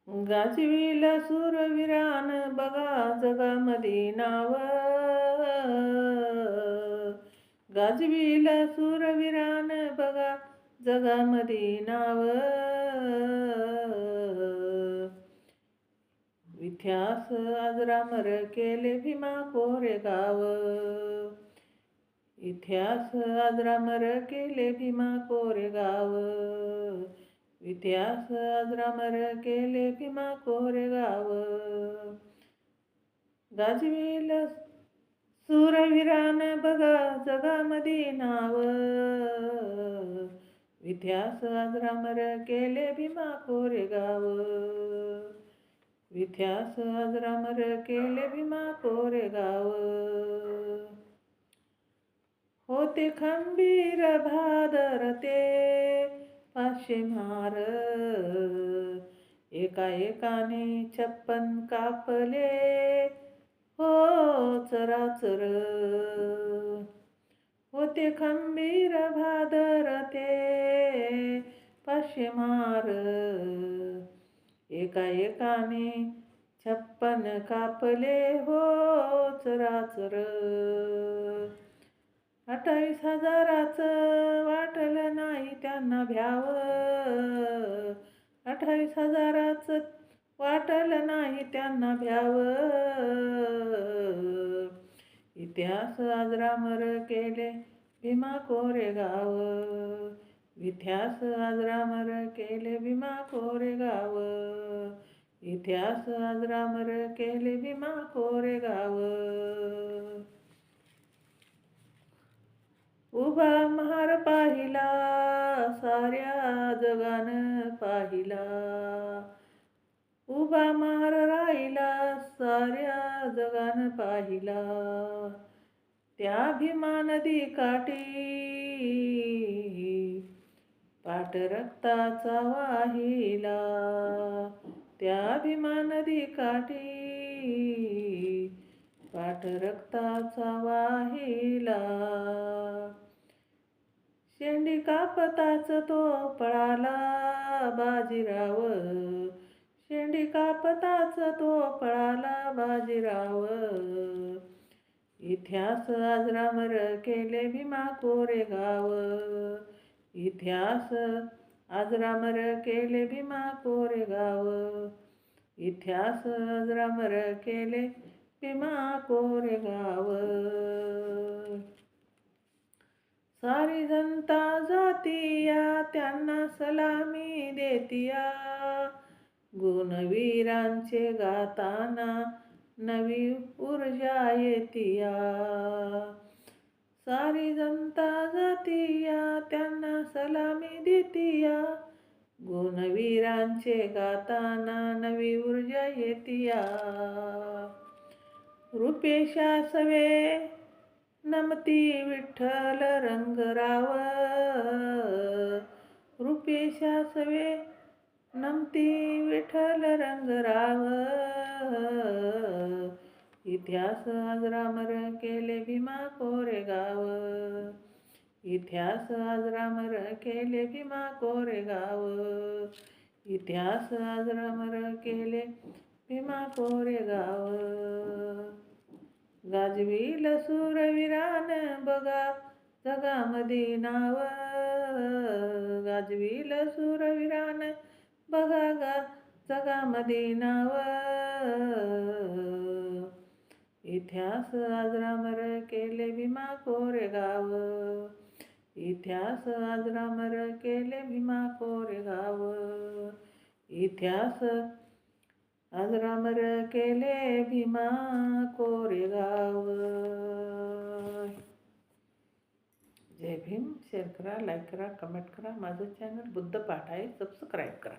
गाजविल सूरवीरान बघा जगामध्ये नाव. गाजविल सूरवीरान बघा जगामध्ये नाव. इतिहास अजरामर केले भीमा कोरेगाव. इतिहास अजरामर केले भीमा कोरेगाव. इतिहास अजरामर केले भीमा कोरेगाव. गाजविल सूरवीरान बघा जगामध्ये नाव. इतिहास अजरामर केले भीमा कोरेगाव. इतिहास अजरामर केले भीमा कोरेगाव. होते खंबीर भादरते पाशेमार. एका एकाने 56 कापले हो चराचर. होते खंबीर भादरते पाशेमार. एका एकाने 56 कापले हो चराचर. 28,000चं वाटलं नाही त्यांना भ्याव. 28,000चं वाटलं नाही त्यांना भ्याव. इतिहास अजरामर केले भीमा कोरेगाव. इतिहास अजरामर केले भीमा कोरेगाव. इतिहास अजरामर केले भीमा कोरेगाव. उभा महार पाहिला साऱ्या जगान पाहिला. उभा महार राहिला साऱ्या जगान पाहिला. त्या भीमा नदी काठी पाट रक्ताचा वाहिला. त्या भीमा नदी काठी पाट रक्ताचा वाहिला. शेंडी कापताच तो पळाला बाजीराव. शेंडी कापताच तो पळाला बाजीराव. इतिहास अजरामर केले भीमा कोरेगाव. इतिहास अजरामर केले भीमा कोरेगाव. इतिहास अजरामर केले भीमा कोरेगाव. सारी जनता जातीया त्यांना सलामी देतिया. गुणवीरांचे गाताना नवी ऊर्जा येतिया. सारी जनता जातीया त्यांना सलामी देतिया. गुणवीरांचे गाताना नवी ऊर्जा येतिया. रुपेशा सवे नमती विठ्ठल रंगराव. रुपेशा सवे नमती विठ्ठल रंगराव. इतिहास अजरामर केले भीमा कोरेगाव. इतिहास अजरामर केले भीमा कोरेगाव. इतिहास अजरामर केले भीमा कोरेगाव. गाजविल सूरवीरान बघा जगामध्ये नाव. गाजविल सूरवीरान बघा जगामध्ये नाव. इतिहास अजरामर केले भीमा कोरेगाव. इतिहास अजरामर केले भीमा कोरेगाव. इतिहास अजरामर केले भीमा कोरेगाव. जय भीम. शेअर करा, लाईक करा, कमेंट करा. माझं चॅनल बुद्ध पाठ आहे, सबस्क्राईब करा.